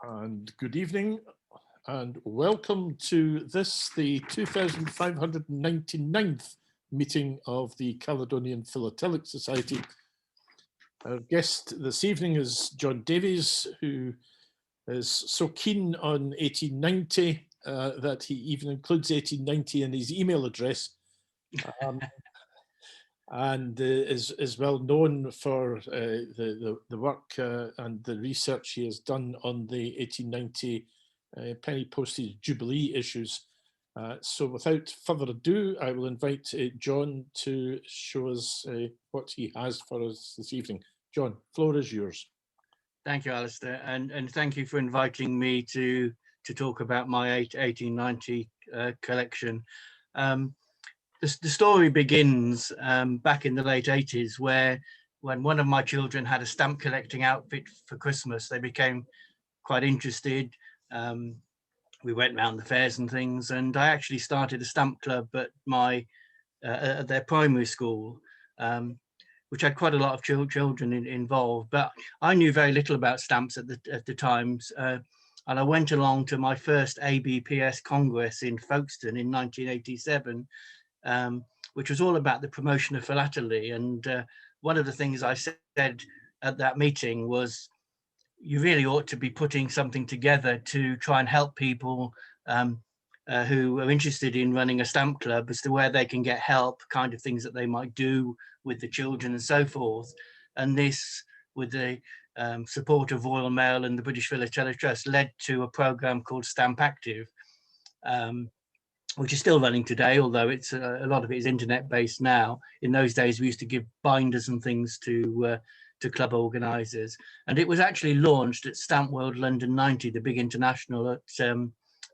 And good evening and welcome to this, the 2599th meeting of the Caledonian Philatelic Society. Our guest this evening is John Davies, who is so keen on 1890 that he even includes 1890 in his email address. And is well known for the work and the research he has done on the 1890 Penny Postage Jubilee issues. So without further ado, I will invite John to show us what he has for us this evening. John, floor is yours. Thank you, Alistair, and thank you for inviting me to talk about my 1890 collection. The story begins back in the late 80s, when one of my children had a stamp collecting outfit for Christmas. They became quite interested. We went round the fairs and things, and I actually started a stamp club at at their primary school, which had quite a lot of children involved. But I knew very little about stamps at the times, and I went along to my first ABPS Congress in Folkestone in 1987. Which was all about the promotion of philately. And one of the things I said at that meeting was, you really ought to be putting something together to try and help people who are interested in running a stamp club as to where they can get help, kind of things that they might do with the children and so forth. And this, with the support of Royal Mail and the British Philatelic Trust, led to a program called Stamp Active, which is still running today, although it's a lot of it is internet based now. In those days, we used to give binders and things to club organisers, and it was actually launched at Stamp World London 90, the big international at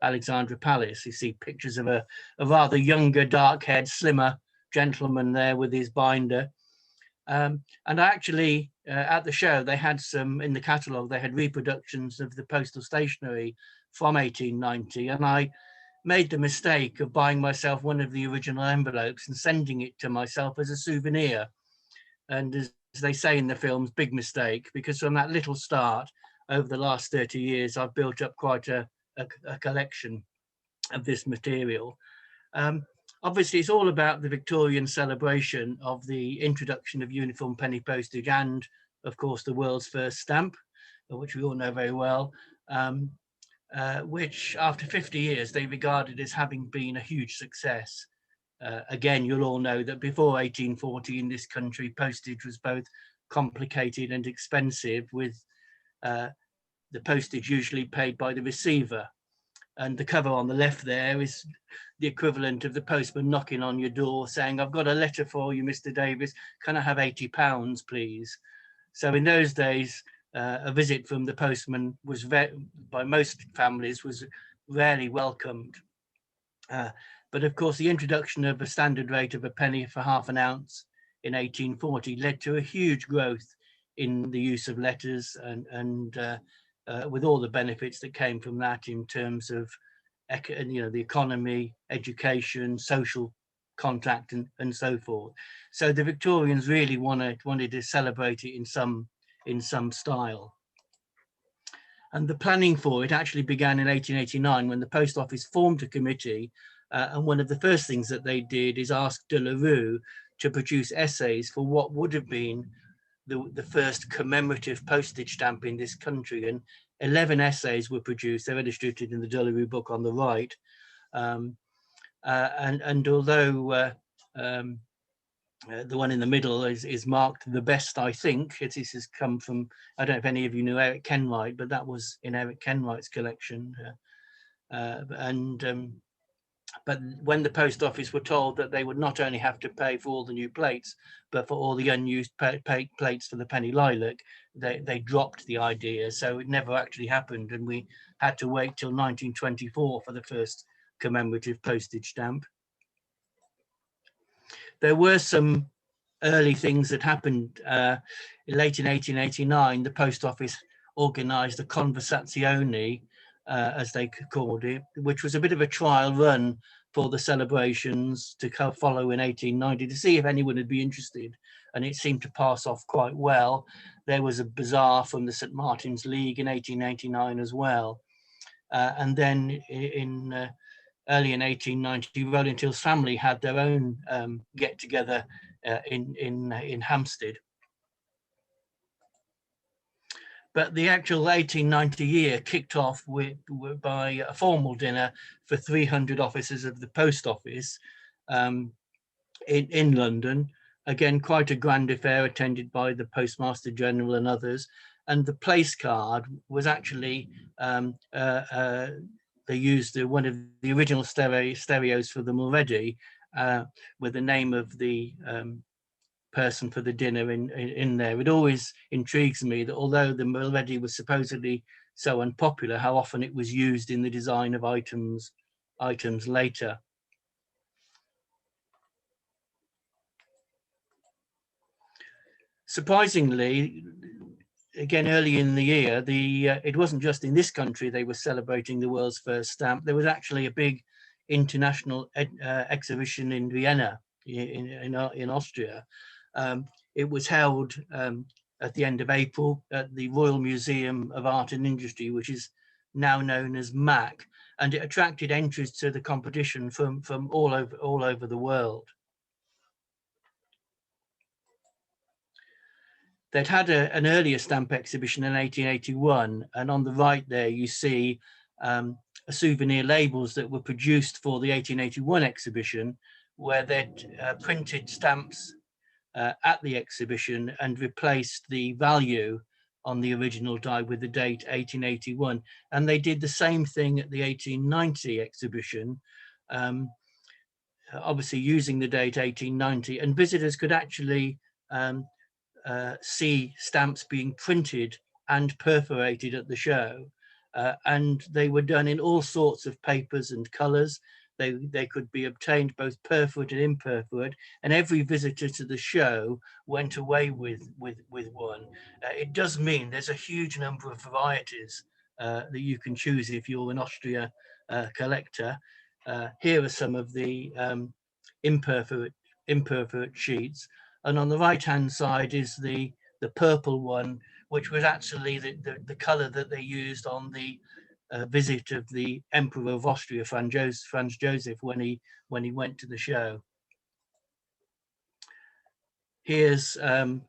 Alexandra Palace. You see pictures of a rather younger, dark-haired, slimmer gentleman there with his binder. And actually, at the show, they had some, in the catalogue, they had reproductions of the postal stationery from 1890, and I made the mistake of buying myself one of the original envelopes and sending it to myself as a souvenir. And as they say in the films, big mistake, because from that little start, over the last 30 years, I've built up quite a collection of this material. Obviously, it's all about the Victorian celebration of the introduction of uniform penny postage and, of course, the world's first stamp, which we all know very well. Which after 50 years they regarded as having been a huge success. Again, you'll all know that before 1840 in this country, postage was both complicated and expensive, with the postage usually paid by the receiver. And the cover on the left there is the equivalent of the postman knocking on your door saying, "I've got a letter for you, Mr. Davies. Can I have £80, please?" So in those days, a visit from the postman was by most families was rarely welcomed. But of course, the introduction of a standard rate of a penny for half an ounce in 1840 led to a huge growth in the use of letters, and with all the benefits that came from that in terms of the economy, education, social contact, and so forth. So the Victorians really wanted to celebrate it in some style. And the planning for it actually began in 1889 when the Post Office formed a committee, and one of the first things that they did is ask De La Rue to produce essays for what would have been the first commemorative postage stamp in this country. And 11 essays were produced. They're illustrated in the De La Rue book on the right. And although the one in the middle is marked the best, I think. This has come from, I don't know if any of you knew Eric Kenwright, but that was in Eric Kenwright's collection. But when the Post Office were told that they would not only have to pay for all the new plates, but for all the unused plates for the penny lilac, they dropped the idea. So it never actually happened. And we had to wait till 1924 for the first commemorative postage stamp. There were some early things that happened. Late in 1889, the Post Office organised a conversazione, as they called it, which was a bit of a trial run for the celebrations to follow in 1890 to see if anyone would be interested. And it seemed to pass off quite well. there was a bazaar from the St. Martin's League in 1889 as well. And then in early in 1890, Rolling Hill's family had their own get-together in Hampstead. But the actual 1890 year kicked off by a formal dinner for 300 officers of the post office in London. Again, quite a grand affair attended by the Postmaster General and others. And the place card was actually, they used one of the original stereos for them already, with the name of the person for the dinner in there. It always intrigues me that although the melody was supposedly so unpopular, how often it was used in the design of items later. Surprisingly, again, early in the year, it wasn't just in this country they were celebrating the world's first stamp. There was actually a big international exhibition in Vienna, in Austria. It was held at the end of April at the Royal Museum of Art and Industry, which is now known as MAC, and it attracted entries to the competition from all over the world. They'd had an earlier stamp exhibition in 1881, and on the right there you see souvenir labels that were produced for the 1881 exhibition, where they'd printed stamps at the exhibition and replaced the value on the original die with the date 1881. And they did the same thing at the 1890 exhibition, obviously using the date 1890, and visitors could actually see stamps being printed and perforated at the show. And they were done in all sorts of papers and colors. They could be obtained both perforate and imperforate, and every visitor to the show went away with one. It does mean there's a huge number of varieties that you can choose if you're an Austria collector. Here are some of the imperforate sheets, and on the right hand side is the purple one, which was actually the color that they used on the visit of the Emperor of Austria, Franz Joseph, when he went to the show. Here's they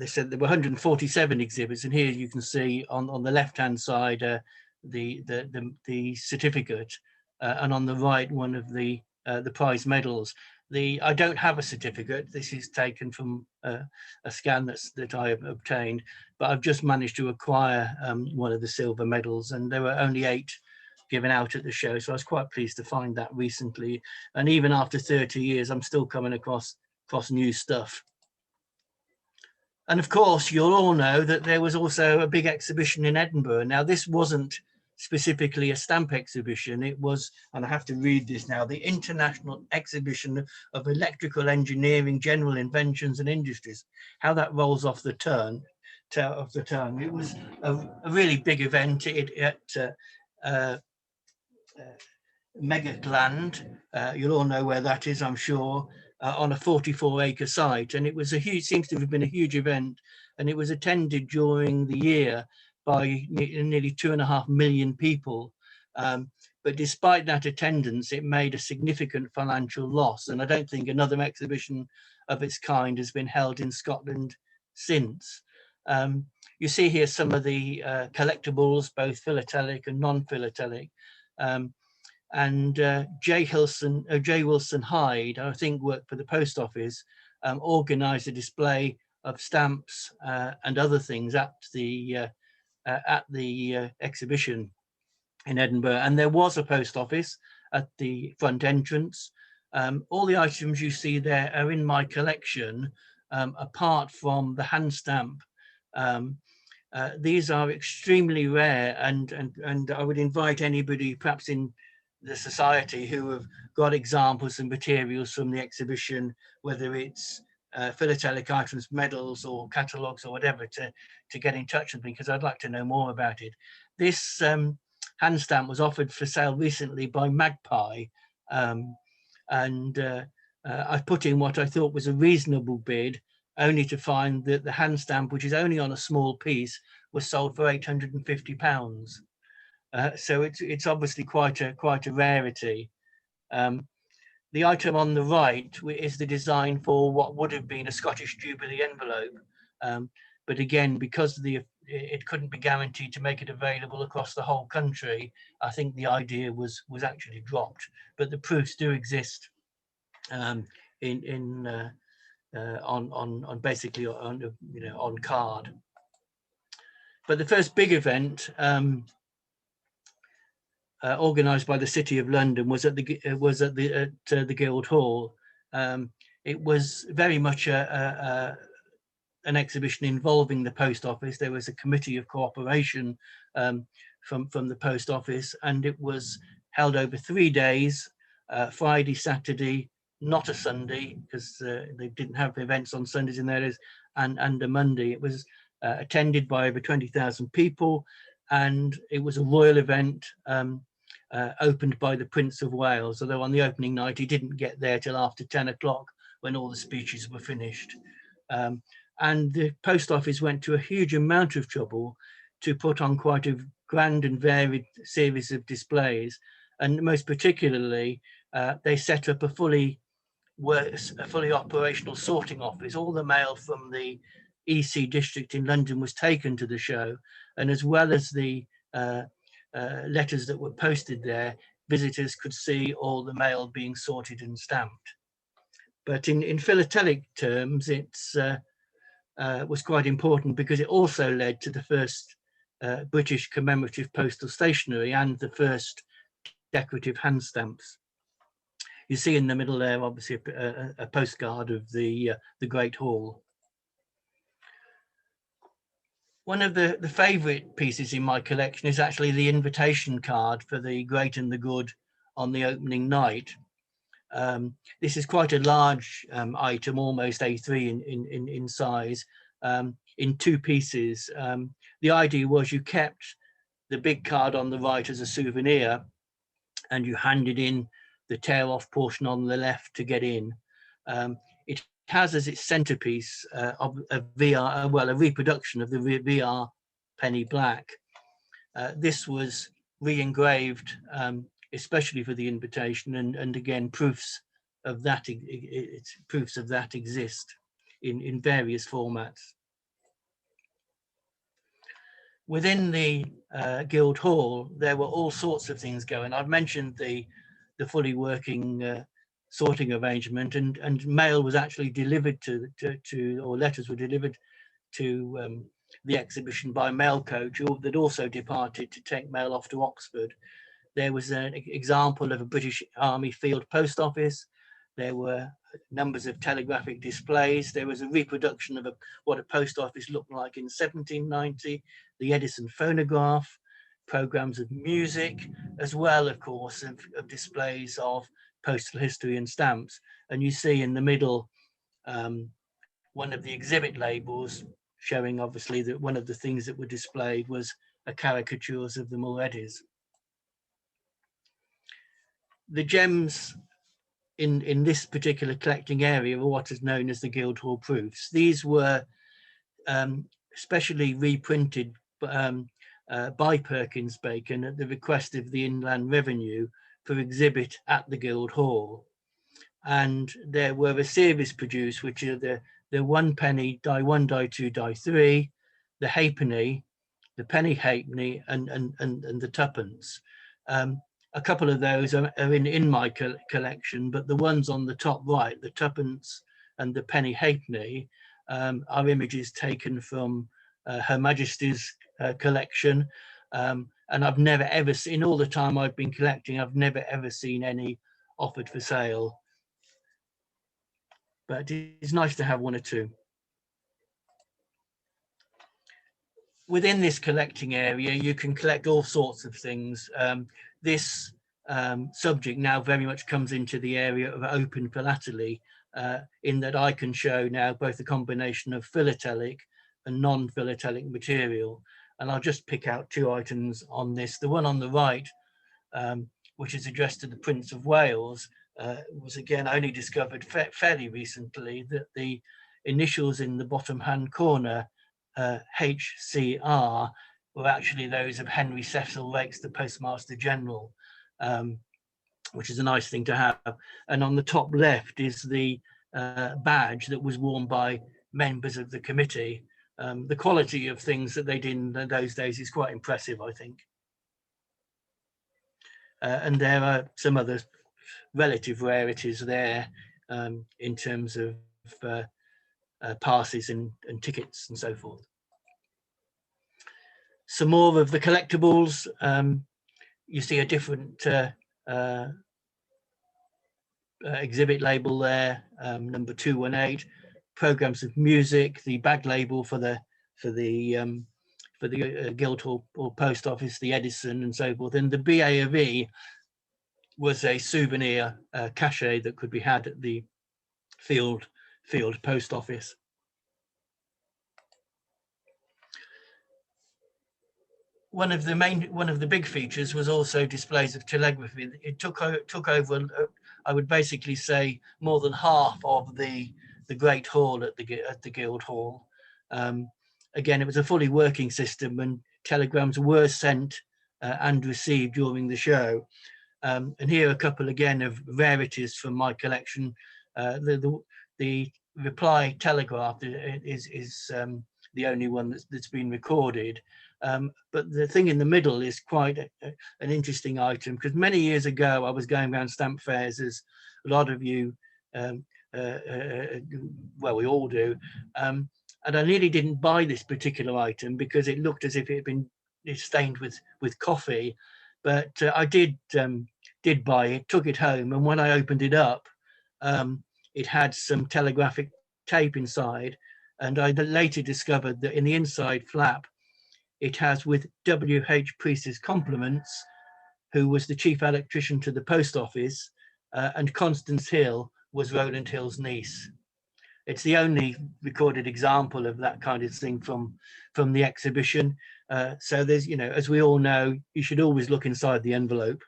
said there were 147 exhibits, and here you can see on the left hand side the certificate, and on the right one of the prize medals. I don't have a certificate. This is taken from a scan that I have obtained, but I've just managed to acquire one of the silver medals, and there were only 8 given out at the show, so I was quite pleased to find that recently. And even after 30 years, I'm still coming across new stuff. And of course, you'll all know that there was also a big exhibition in Edinburgh. Now, this wasn't specifically a stamp exhibition. It was, and I have to read this now, the International Exhibition of Electrical Engineering, General Inventions and Industries. How that rolls off the tongue. It was a really big event at Meggetland. You'll all know where that is, I'm sure, on a 44-acre site. And it was seems to have been a huge event, and it was attended during the year by nearly 2.5 million people. But despite that attendance, it made a significant financial loss. And I don't think another exhibition of its kind has been held in Scotland since. You see here some of the collectibles, both philatelic and non-philatelic. And J. Wilson Hyde, I think worked for the post office, organised a display of stamps and other things at the exhibition in Edinburgh. And there was a post office at the front entrance. All the items you see there are in my collection, apart from the hand stamp. These are extremely rare, and I would invite anybody perhaps in the society who have got examples and materials from the exhibition, whether it's philatelic items, medals or catalogues or whatever, to get in touch with me, because I'd like to know more about it. This hand stamp was offered for sale recently by Magpie, and I put in what I thought was a reasonable bid, only to find that the hand stamp, which is only on a small piece, was sold for £850. So it's obviously quite a rarity. The item on the right is the design for what would have been a Scottish Jubilee envelope. But again, because it couldn't be guaranteed to make it available across the whole country, I think the idea was actually dropped. But the proofs do exist on basically on card. But the first big event organised by the City of London was at the Guildhall. It was very much an exhibition involving the post office. There was a committee of cooperation from the post office, and it was held over 3 days, Friday, Saturday, not a Sunday, because they didn't have events on Sundays in there, and a Monday. It was attended by over 20,000 people, and it was a royal event opened by the Prince of Wales, although on the opening night he didn't get there till after 10 o'clock when all the speeches were finished. And the post office went to a huge amount of trouble to put on quite a grand and varied series of displays. And most particularly, they set up a fully operational sorting office. All the mail from the EC district in London was taken to the show. And as well as the letters that were posted there, visitors could see all the mail being sorted and stamped. But in philatelic terms, it's was quite important because it also led to the first British commemorative postal stationery and the first decorative hand stamps. You see in the middle there, obviously, a postcard of the Great Hall. One of the favourite pieces in my collection is actually the invitation card for the Great and the Good on the opening night. This is quite a large item, almost A3 in size, in 2 pieces. The idea was you kept the big card on the right as a souvenir, and you handed in the tear-off portion on the left to get in. It has as its centerpiece a reproduction of the VR penny black. This was re-engraved especially for the invitation, and again proofs of that exist in various formats. Within the Guildhall, there were all sorts of things going. I've mentioned the fully working sorting arrangement, and mail was actually delivered or letters were delivered to the exhibition by mail coach that also departed to take mail off to Oxford. There was an example of a British Army field post office. There were numbers of telegraphic displays. There was a reproduction of what a post office looked like in 1790, the Edison phonograph, programs of music, as well, of course, of displays of postal history and stamps. And you see in the middle one of the exhibit labels showing, obviously, that one of the things that were displayed was a caricatures of the Mulreadys. The gems in this particular collecting area are what is known as the Guildhall proofs. These were specially reprinted by Perkins Bacon at the request of the Inland Revenue for exhibit at the Guildhall. And there were a series produced, which are the 1 penny, die 1, die 2, die 3, the halfpenny, the penny halfpenny, and the twopence. A couple of those are in my collection, but the ones on the top right, the twopence and the penny halfpenny, are images taken from Her Majesty's collection. And I've never ever seen, all the time I've been collecting, I've never ever seen any offered for sale. But it's nice to have 1 or 2. Within this collecting area, you can collect all sorts of things. This subject now very much comes into the area of open philately, in that I can show now both a combination of philatelic and non-philatelic material. And I'll just pick out 2 items on this. The one on the right, which is addressed to the Prince of Wales, was again only discovered fairly recently, that the initials in the bottom hand corner, HCR, were actually those of Henry Cecil Raikes, the Postmaster General, which is a nice thing to have. And on the top left is the badge that was worn by members of the committee. The quality of things that they did in those days is quite impressive, I think. And there are some other relative rarities there in terms of passes and tickets and so forth. Some more of the collectibles. You see a different exhibit label there, number 218. Programs of music, the bag label for the Guildhall or Post Office, the Edison and so forth. And the BA of E was a souvenir cachet that could be had at the field post office. One of the big features was also displays of telegraphy. It took over, I would basically say, more than half of the Great Hall at the Guildhall. Again, it was a fully working system, and telegrams were sent and received during the show. And here are a couple again of rarities from my collection. The reply telegraph is the only one that's been recorded. But the thing in the middle is quite an interesting item, because many years ago I was going around stamp fairs, as a lot of you, well, we all do, and I nearly didn't buy this particular item because it looked as if it had been stained with coffee. But I did buy it, took it home, and when I opened it up, it had some telegraphic tape inside, and I later discovered that in the inside flap, it has, with W.H. Priest's compliments, who was the chief electrician to the post office, and Constance Hill was Rowland Hill's niece. It's the only recorded example of that kind of thing from the exhibition. So there's, as we all know, you should always look inside the envelope.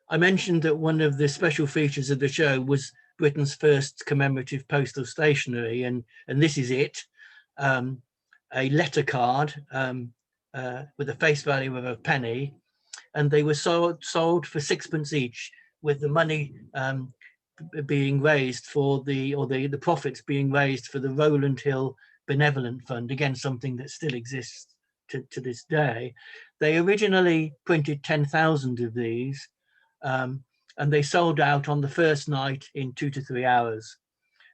I mentioned that one of the special features of the show was Britain's first commemorative postal stationery, and this is it, a letter card with a face value of a penny, and they were sold for 6pence each, with the money being raised for the profits being raised for the Rowland Hill Benevolent Fund, again something that still exists to this day. They originally printed 10,000 of these, and they sold out on the first night in 2 to 3 hours.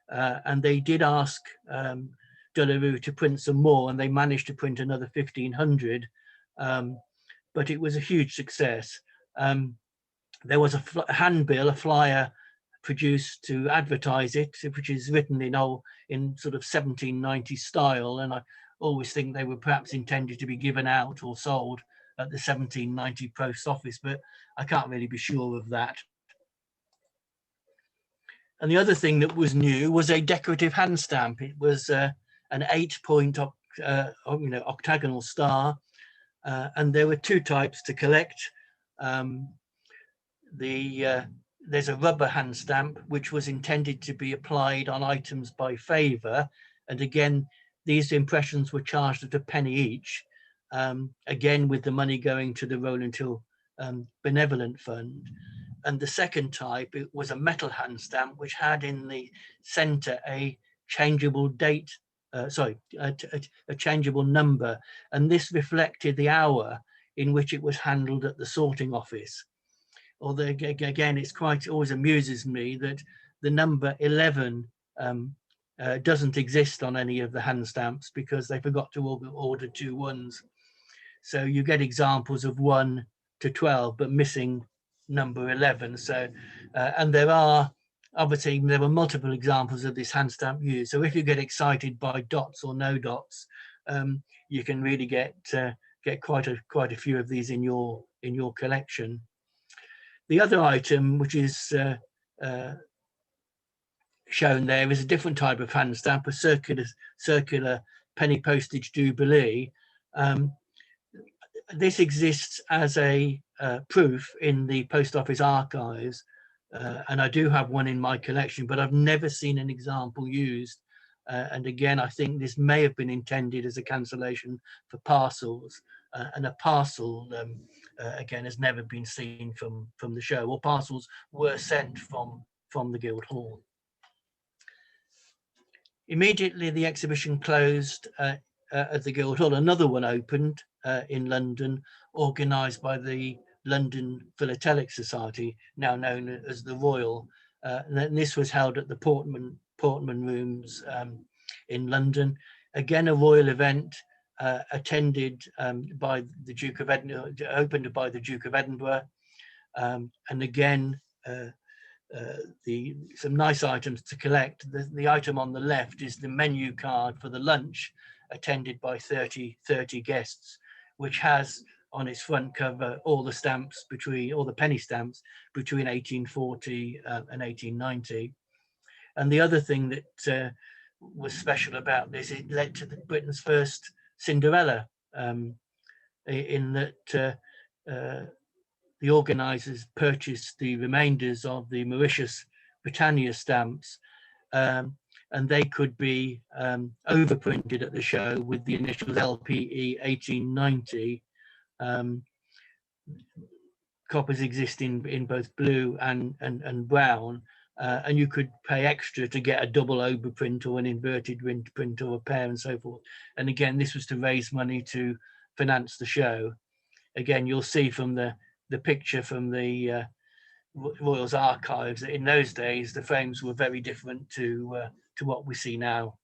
And they did ask De La Rue to print some more, and they managed to print another 1,500, but it was a huge success. There was a handbill, a flyer produced to advertise it, which is written in sort of 1790 style, and I always think they were perhaps intended to be given out or sold at the 1790 post office, but I can't really be sure of that. And the other thing that was new was a decorative hand stamp. It was an 8-point octagonal star, and there were 2 types to collect. There's a rubber hand stamp, which was intended to be applied on items by favour, and again, these impressions were charged at a penny each, again with the money going to the Rowland Hill Benevolent Fund. And the second type, it was a metal hand stamp, which had in the centre a changeable date, a changeable number, and this reflected the hour in which it was handled at the sorting office. Although again, it's always amuses me that the number 11 doesn't exist on any of the hand stamps because they forgot to order 2 ones. So you get examples of 1 to 12, but missing number 11. So, and there were multiple examples of this hand stamp used. So if you get excited by dots or no dots, you can really get quite a few of these in your collection. The other item, which is shown there, is a different type of hand stamp, a circular Penny Postage Jubilee. This exists as a proof in the post office archives, and I do have one in my collection, but I've never seen an example used. And again, I think this may have been intended as a cancellation for parcels, and a parcel again has never been seen from the show, or parcels were sent from the Guildhall. Immediately the exhibition closed at the Guildhall, another one opened in London, organised by the London Philatelic Society, now known as the Royal. And this was held at the Portman Rooms in London. Again, a royal event attended by the Duke of Edinburgh, opened by the Duke of Edinburgh. And again, some nice items to collect. The item on the left is the menu card for the lunch, attended by 30 guests, which has on its front cover all the stamps all the penny stamps between 1840 and 1890. And the other thing that was special about this, it led to Britain's first Cinderella, in that the organisers purchased the remainders of the Mauritius Britannia stamps, and they could be overprinted at the show with the initials LPE 1890. Copies exist in both blue and brown, and you could pay extra to get a double overprint or an inverted print or a pair and so forth. And again, this was to raise money to finance the show. Again, you'll see from the picture from the Royal's archives that in those days the frames were very different to what we see now.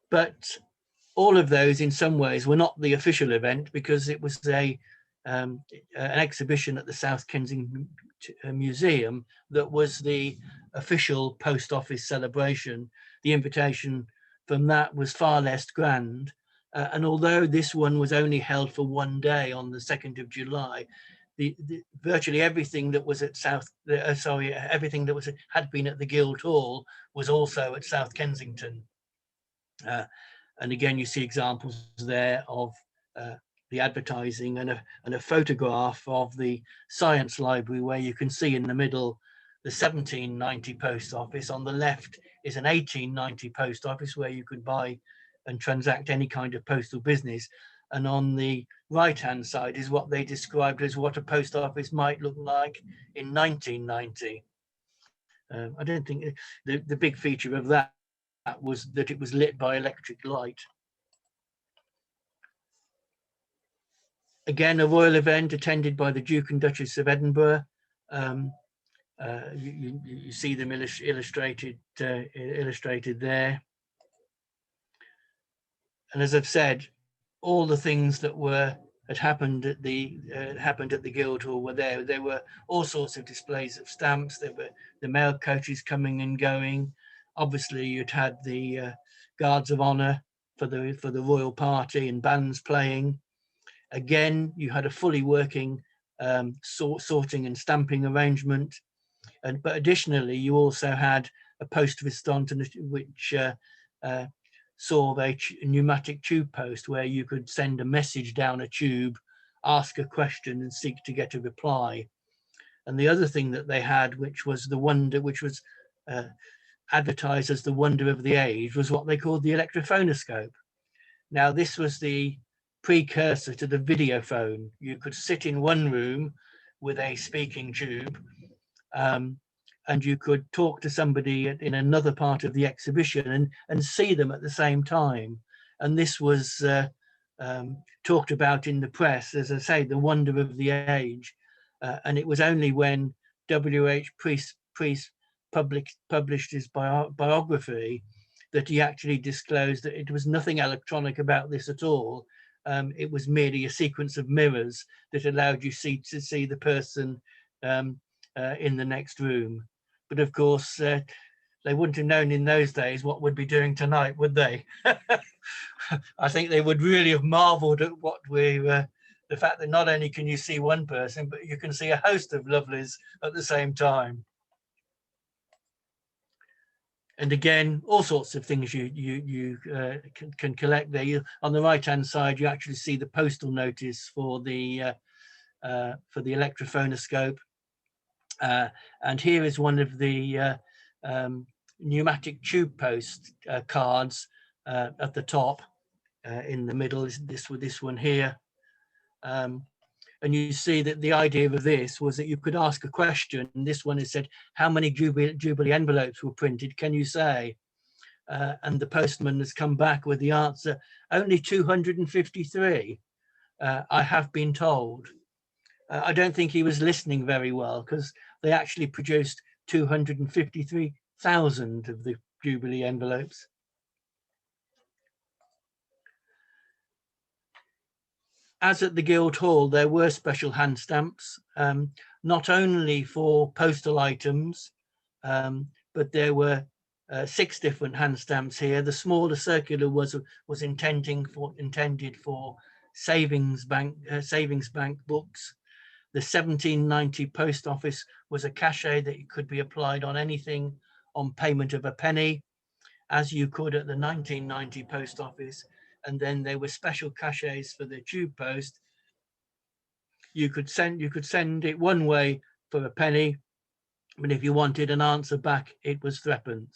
But all of those in some ways were not the official event, because it was an exhibition at the South Kensington Museum that was the official post office celebration. The invitation from that was far less grand. And although this one was only held for one day on the 2nd of July, virtually everything that was at everything that had been at the Guildhall was also at South Kensington. And again, you see examples there of the advertising and a photograph of the Science Library, where you can see in the middle the 1790 post office. On the left is an 1890 post office where you could buy and transact any kind of postal business. And on the right-hand side is what they described as what a post office might look like in 1990. I don't think the big feature of that was that it was lit by electric light. Again, a royal event attended by the Duke and Duchess of Edinburgh. You see them illustrated there. And as I've said, all the things that had happened at the Guildhall were there. There were all sorts of displays of stamps. There were the mail coaches coming and going. Obviously, you'd had the guards of honour for the royal party and bands playing. Again, you had a fully working sorting and stamping arrangement, but additionally, you also had a post restant, which saw a pneumatic tube post where you could send a message down a tube, ask a question, and seek to get a reply. And the other thing that they had, which was the wonder, which was advertised as the wonder of the age, was what they called the electrophonoscope. Now, this was the precursor to the videophone. You could sit in one room with a speaking tube, and you could talk to somebody in another part of the exhibition and see them at the same time. And this was talked about in the press, as I say, the wonder of the age. And it was only when W.H. Priest published his biography that he actually disclosed that it was nothing electronic about this at all. It was merely a sequence of mirrors that allowed you to see the person in the next room. But of course, they wouldn't have known in those days what we'd be doing tonight, would they? I think they would really have marveled at what the fact that not only can you see one person, but you can see a host of lovelies at the same time. And again, all sorts of things you can collect there. On the right-hand side, you actually see the postal notice for the for the electrophonoscope. And here is one of the pneumatic tube post cards at the top. In the middle is this one here. And you see that the idea of this was that you could ask a question. This one has said, how many Jubilee envelopes were printed? Can you say? And the postman has come back with the answer, only 253. I have been told. I don't think he was listening very well, because they actually produced 253,000 of the Jubilee envelopes. As at the Guildhall, there were special hand stamps, not only for postal items, but there were 6 different hand stamps here. The smaller circular was intended for savings bank books. The 1790 post office was a cachet that could be applied on anything on payment of a penny, as you could at the 1990 post office. And then there were special cachets for the tube post. You could send it one way for a penny, but if you wanted an answer back, it was 3d.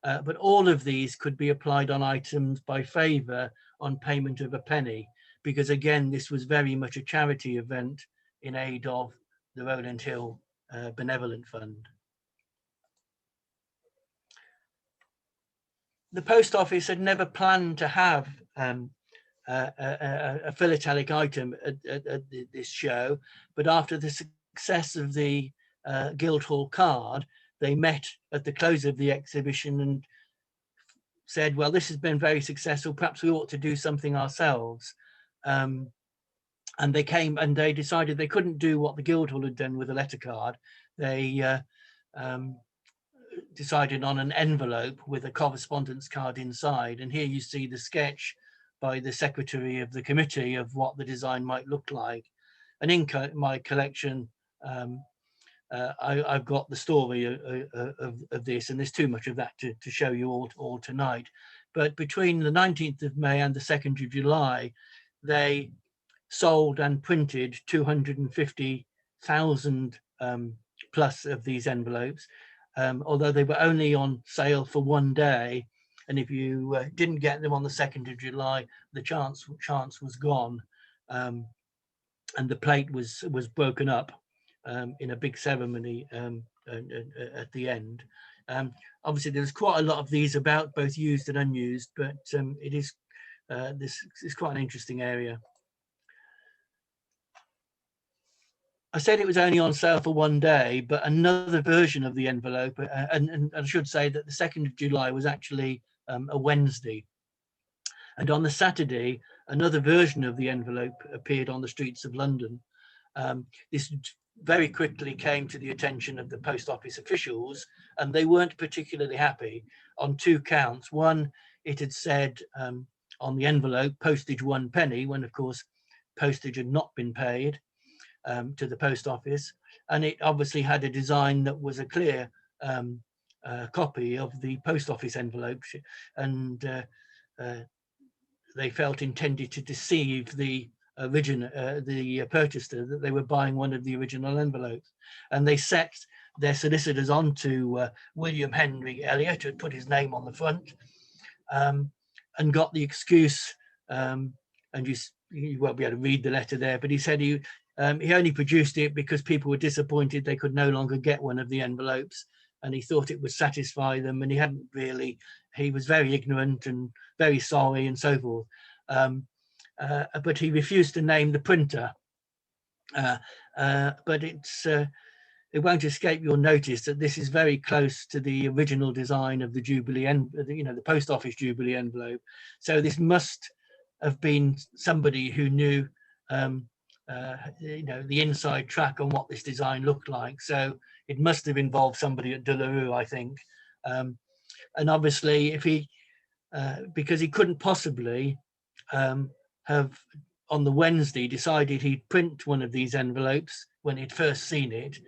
But all of these could be applied on items by favour on payment of a penny, because again, this was very much a charity event in aid of the Rowland Hill Benevolent Fund. The post office had never planned to have a philatelic item at this show, but after the success of the Guildhall card, they met at the close of the exhibition and said, well, this has been very successful, perhaps we ought to do something ourselves. And they came and they decided they couldn't do what the Guildhall had done with a letter card. They decided on an envelope with a correspondence card inside. And here you see the sketch by the secretary of the committee of what the design might look like. And in my collection, I've got the story of this, and there's too much of that to show you all tonight. But between the 19th of May and the 2nd of July, they sold and printed 250,000 plus of these envelopes, although they were only on sale for one day. And if you didn't get them on the 2nd of July, the chance was gone, and the plate was broken up in a big ceremony at the end. Obviously, there's quite a lot of these about, both used and unused, but this is quite an interesting area. I said it was only on sale for one day, but another version of the envelope, and I should say that the 2nd of July was actually a Wednesday. And on the Saturday, another version of the envelope appeared on the streets of London. This very quickly came to the attention of the post office officials, and they weren't particularly happy on 2 counts. One, it had said on the envelope, postage 1 penny, when of course postage had not been paid to the post office. And it obviously had a design that was a clear copy of the post office envelope, and they felt intended to deceive the purchaser that they were buying one of the original envelopes. And they set their solicitors on to William Henry Elliot, who had put his name on the front, and got the excuse, and you won't be able to read the letter there, but he said he only produced it because people were disappointed they could no longer get one of the envelopes, and he thought it would satisfy them, and he was very ignorant and very sorry and so forth. But he refused to name the printer. But it won't escape your notice that this is very close to the original design of the Jubilee, the post office Jubilee envelope. So this must have been somebody who knew the inside track on what this design looked like. So it must have involved somebody at De La Rue, I think. And obviously, if because he couldn't possibly have on the Wednesday decided he'd print one of these envelopes when he'd first seen it,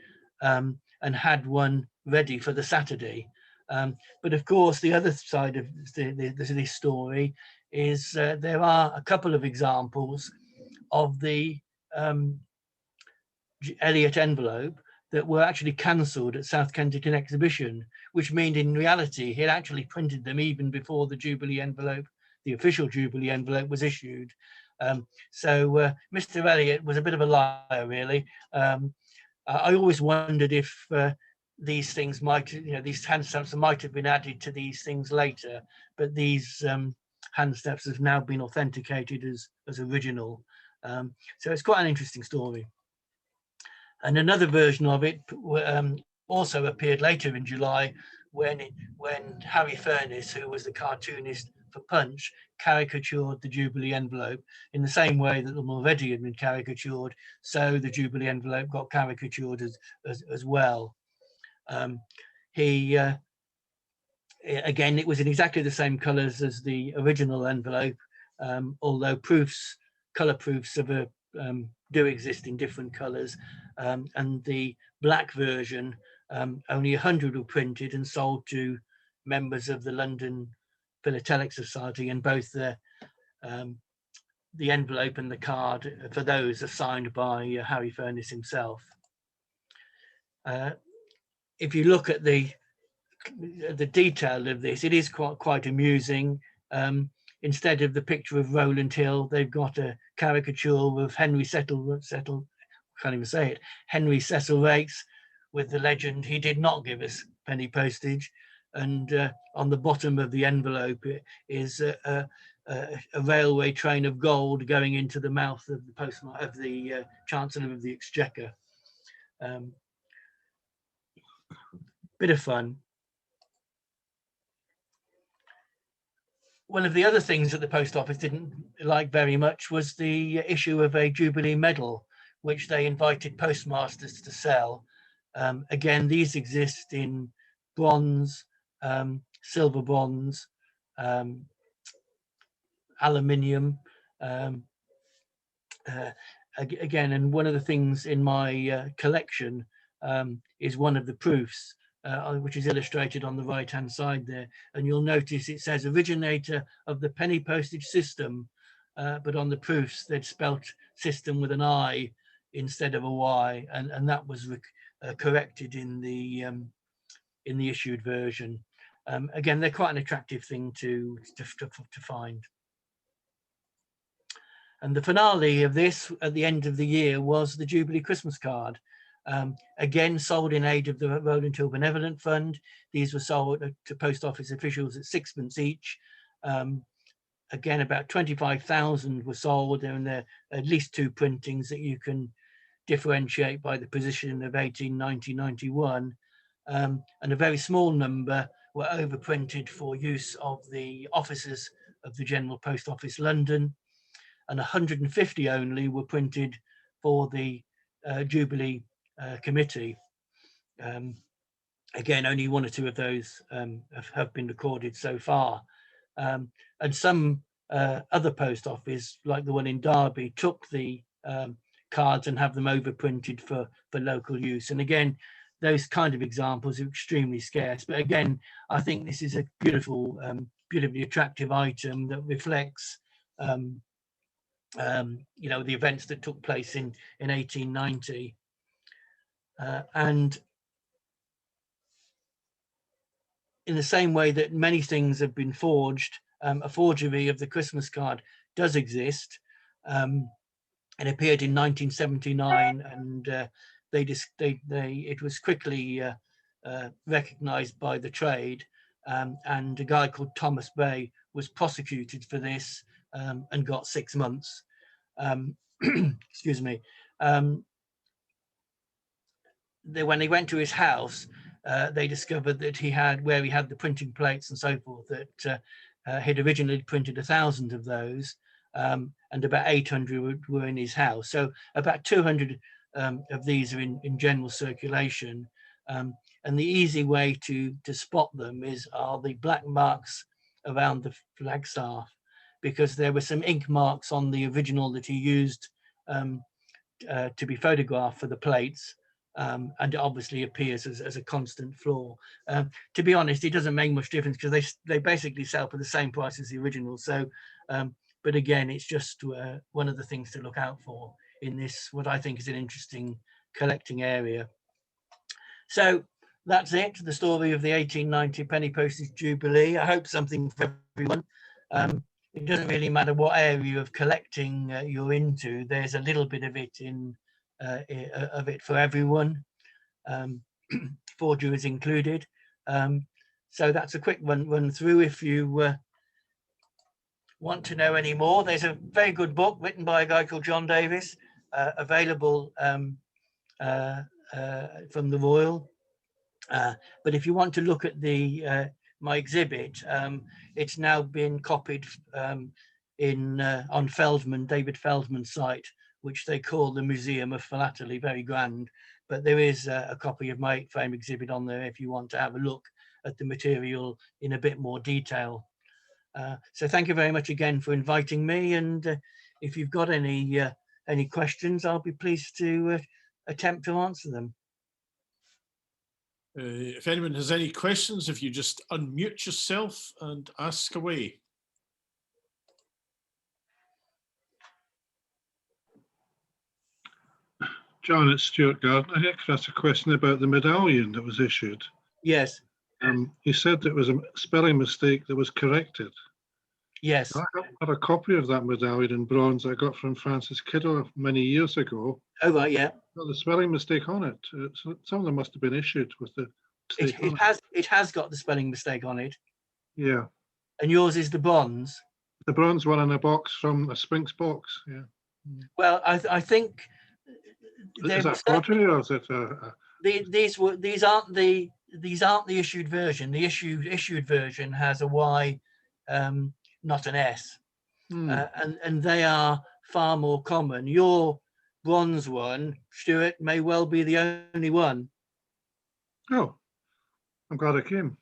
and had one ready for the Saturday. But of course, the other side of this story is there are a couple of examples of the Elliot envelope that were actually cancelled at South Kensington Exhibition, which means in reality he had actually printed them even before the Jubilee envelope, the official Jubilee envelope, was issued. So Mr. Elliot was a bit of a liar, really. I always wondered if these things might, these hand stamps might have been added to these things later, but these hand stamps have now been authenticated as original. So it's quite an interesting story. And another version of it also appeared later in July when Harry Furness, who was the cartoonist for Punch, caricatured the Jubilee envelope in the same way that them already had been caricatured. So the Jubilee envelope got caricatured as well. Again, it was in exactly the same colours as the original envelope, although colour proofs of do exist in different colours, and the black version, only 100 were printed and sold to members of the London Philatelic Society, and both the envelope and the card for those are signed by Harry Furness himself. If you look at the detail of this, it is quite amusing. Instead of the picture of Rowland Hill, they've got a caricature of Henry Cecil Raikes with the legend, "He did not give us penny postage." And on the bottom of the envelope is a railway train of gold going into the mouth of the Chancellor of the Exchequer. Bit of fun. One of the other things that the post office didn't like very much was the issue of a Jubilee medal, which they invited postmasters to sell. Again, these exist in bronze, silver bronze, aluminium. Again, and one of the things in my collection is one of the proofs, which is illustrated on the right hand side there, and you'll notice it says originator of the penny postage system, but on the proofs they'd spelt system with an I instead of a Y, and that was corrected in the issued version. Again, they're quite an attractive thing to find. And the finale of this at the end of the year was the Jubilee Christmas card. Again, sold in aid of the Rowland Hill Benevolent Fund. These were sold to post office officials at 6p each. Again, about 25,000 were sold, and there are at least 2 printings that you can differentiate by the position of 1890-91. And a very small number were overprinted for use of the officers of the General Post Office London, and 150 only were printed for the Jubilee Committee. Again, only 1 or 2 of those have been recorded so far. And some other post office, like the one in Derby, took the cards and have them overprinted for local use. And again, those kind of examples are extremely scarce. But again, I think this is a beautiful, beautifully attractive item that reflects the events that took place in 1890. And in the same way that many things have been forged, a forgery of the Christmas card does exist. It appeared in 1979, and it was quickly recognised by the trade, and a guy called Thomas Bay was prosecuted for this and got 6 months. Excuse me. When they went to his house, they discovered that where he had the printing plates and so forth, that he'd originally printed 1,000 of those, and about 800 were in his house. So about 200 of these are in general circulation. And the easy way to spot them are the black marks around the flagstaff, because there were some ink marks on the original that he used to be photographed for the plates. And it obviously appears as a constant flaw. To be honest, it doesn't make much difference because they basically sell for the same price as the original. So, but again, it's just one of the things to look out for in this, what I think is an interesting collecting area. So that's it, the story of the 1890 Penny Postage Jubilee. I hope something for everyone. It doesn't really matter what area of collecting you're into. There's a little bit of it for everyone, forgeries included. So that's a quick run through. If you want to know any more, there's a very good book written by a guy called John Davies, available from the Royal. But if you want to look at the my exhibit, it's now been copied on David Feldman's site, which they call the Museum of Philately. Very grand. But there is a copy of my 8-frame exhibit on there if you want to have a look at the material in a bit more detail. So thank you very much again for inviting me. And if you've got any questions, I'll be pleased to attempt to answer them. If anyone has any questions, if you just unmute yourself and ask away. John, it's Stuart Gardner here. Could I ask a question about the medallion that was issued? Yes. You said that it was a spelling mistake that was corrected. Yes. I have a copy of that medallion in bronze I got from Francis Kiddle many years ago. Oh, right, yeah. Got the spelling mistake on it. So some of them must have been issued with the mistake on it. It has got the spelling mistake on it. Yeah. And yours is the bronze? The bronze one in a box from a Sphinx box, yeah. Well, I think... Is that forgery or is it these aren't the issued version. The issued version has a Y, not an S, and they are far more common. Your bronze one, Stuart, may well be the only one. Oh, I'm glad I came.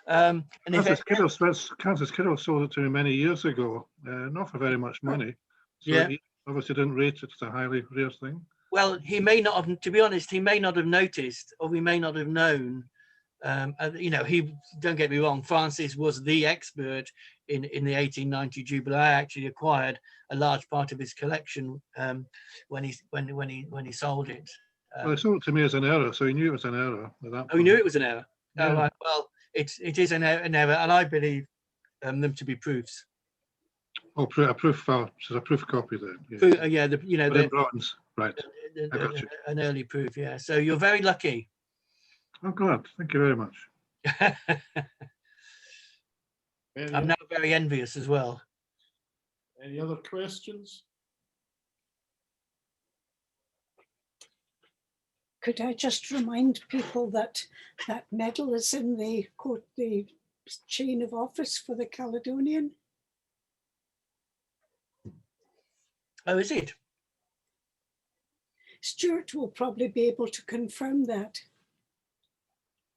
And Francis Kiddle sold it to me many years ago, not for very much money. So yeah. He obviously didn't rate it as a highly rare thing. Well, he may not have, to be honest, he may not have noticed, or he may not have known. You know, don't get me wrong, Francis was the expert in the 1890 Jubilee. I actually acquired a large part of his collection when he sold it. Well, he sold it to me as an error, so he knew it was an error at that point. Oh, he knew it was an error. Yeah. Oh, right. Well, it is an error, and I believe them to be proofs. Oh, a proof copy then. Yeah, yeah, the bronze, right? I got you. An early proof, yeah. So you're very lucky. I'm glad. Thank you very much. I'm now very envious as well. Any other questions? Could I just remind people that that medal is in the chain of office for the Caledonian? Oh, is it? Stuart will probably be able to confirm that.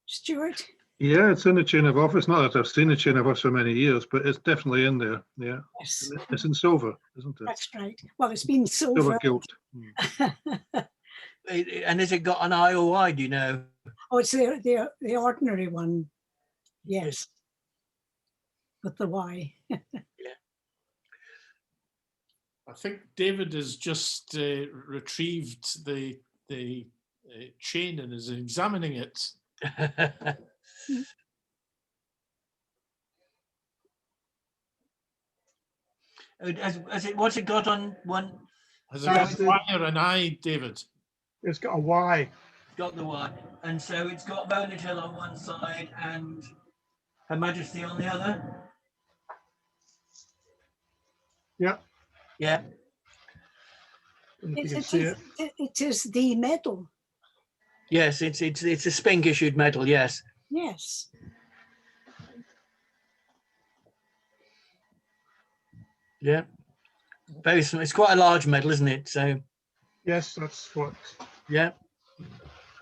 Stuart? Yeah, it's in the chain of office. Not that I've seen the chain of office for many years, but it's definitely in there. Yeah. Yes. It's in silver, isn't it? That's right. Well, it's been silver. Silver gilt. And has it got an I or Y, do you know? Oh, it's the ordinary one. Yes. With the Y. Yeah. I think David has just retrieved the chain and is examining it. What's it got on one? Has it got a Y or an I, David? It's got a Y. It's got the Y. And so it's got Bonnet Hill on one side and Her Majesty on the other? Yeah. Yeah. It is the medal. Yes, it's a Spink issued medal, yes. Yes. Yeah. Very small. It's quite a large medal, isn't it? So Yes, that's what. yeah.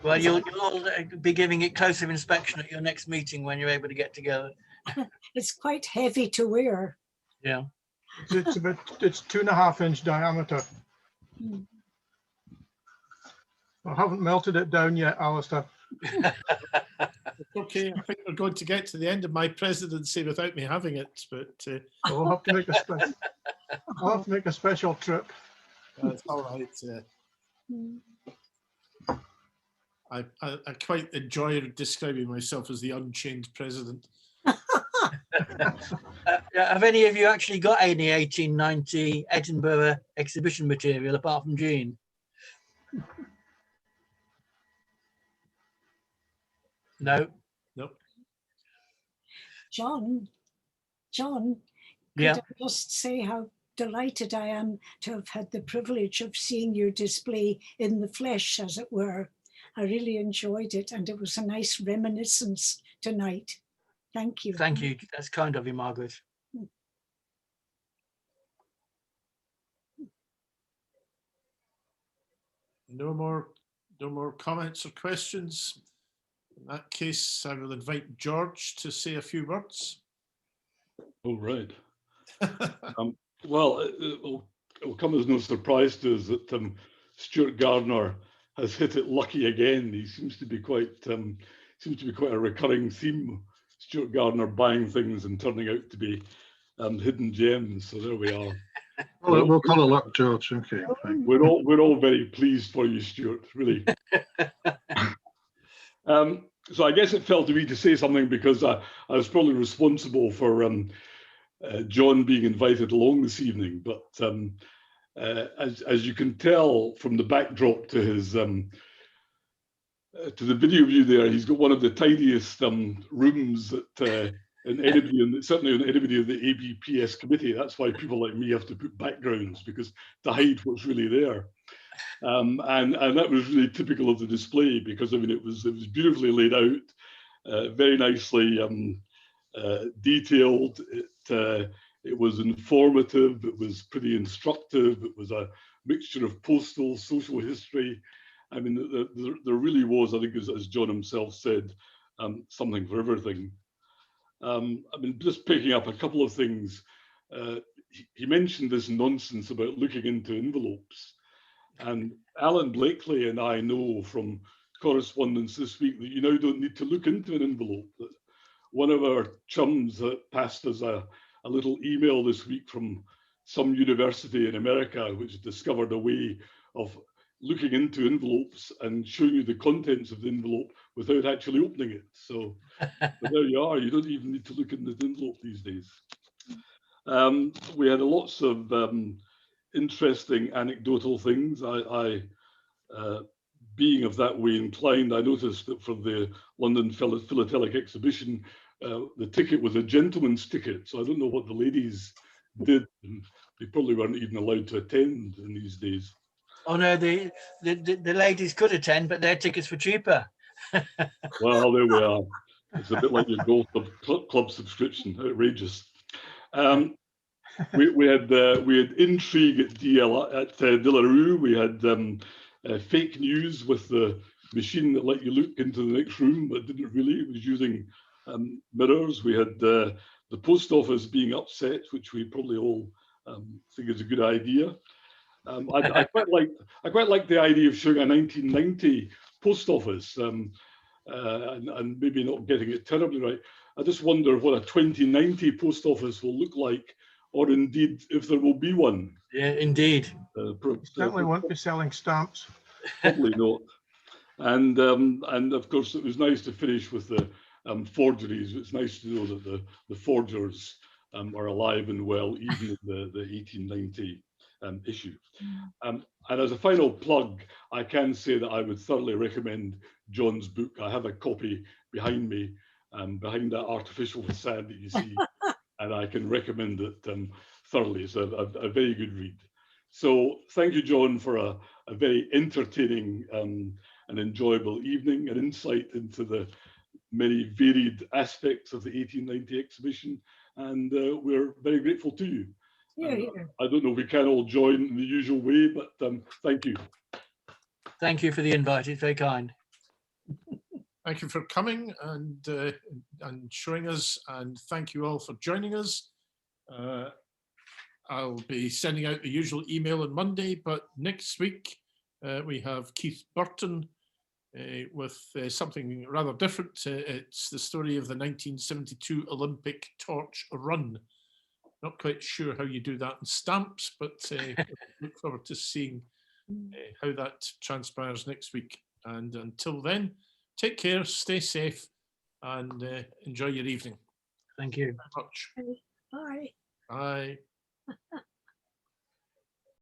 Well, you'll all be giving it closer inspection at your next meeting when you're able to get together. It's quite heavy to wear. Yeah. It's 2.5 inch diameter. I haven't melted it down yet, Alistair. Okay, I think we're going to get to the end of my presidency without me having it, but I'll have to make a special trip. that's all right. Mm. I quite enjoy describing myself as the unchained president. Have any of you actually got any 1890 Edinburgh exhibition material apart from Jean? No. Nope. John, could Yeah. I just say how delighted I am to have had the privilege of seeing your display in the flesh, as it were. I really enjoyed it, and it was a nice reminiscence tonight. Thank you. Thank you. That's kind of you, Margaret. No more comments or questions. In that case, I will invite George to say a few words. Oh, right. Well, it will come as no surprise to us that Stuart Gardner has hit it lucky again. He seems to be quite a recurring theme. Stuart Gardner buying things and turning out to be hidden gems. So there we are. We'll call it luck, George. Okay, fine. We're all very pleased for you, Stuart. Really. So I guess it fell to me to say something because I was probably responsible for John being invited along this evening. But as you can tell from the backdrop to his to the video view there, he's got one of the tidiest rooms that in anybody, certainly in anybody of the ABPS committee. That's why people like me have to put backgrounds, because to hide what's really there. And that was really typical of the display, because I mean it was beautifully laid out, very nicely detailed. It was informative. It was pretty instructive. It was a mixture of postal, social history. I mean, there really was, I think, as John himself said, something for everything. I mean, just picking up a couple of things. He mentioned this nonsense about looking into envelopes. And Alan Blakely and I know from correspondence this week that you now don't need to look into an envelope. That one of our chums passed us a little email this week from some university in America, which discovered a way of looking into envelopes and showing you the contents of the envelope without actually opening it. So there you are. You don't even need to look in the envelope these days. We had lots of interesting anecdotal things. Being of that way inclined, I noticed that for the London Philatelic Exhibition, the ticket was a gentleman's ticket. So I don't know what the ladies did. They probably weren't even allowed to attend in these days. Oh no, the ladies could attend, but their tickets were cheaper. Well, there we are. It's a bit like your golf club subscription. Outrageous. We had intrigue at De La Rue. We had fake news with the machine that let you look into the next room, but didn't really. It was using mirrors. We had the post office being upset, which we probably all think is a good idea. I quite like the idea of showing a 1990 post office and maybe not getting it terribly right. I just wonder what a 2090 post office will look like, or indeed if there will be one. Yeah, indeed. Certainly won't be selling stamps. Probably not. And of course it was nice to finish with the forgeries. It's nice to know that the forgers are alive and well, even in the 1890 issue. And as a final plug, I can say that I would thoroughly recommend John's book. I have a copy behind me, behind that artificial facade that you see, and I can recommend it thoroughly. It's a very good read. So thank you, John, for a very entertaining and enjoyable evening, an insight into the many varied aspects of the 1890 exhibition, and we're very grateful to you. Yeah. I don't know if we can all join in the usual way, but thank you. Thank you for the invite. It's very kind. Thank you for coming and showing us, and thank you all for joining us. I'll be sending out the usual email on Monday, but next week we have Keith Burton with something rather different. It's the story of the 1972 Olympic torch run. Not quite sure how you do that in stamps, but look forward to seeing how that transpires next week. And until then, take care, stay safe, and enjoy your evening. Thank you. Very much. Bye. Bye.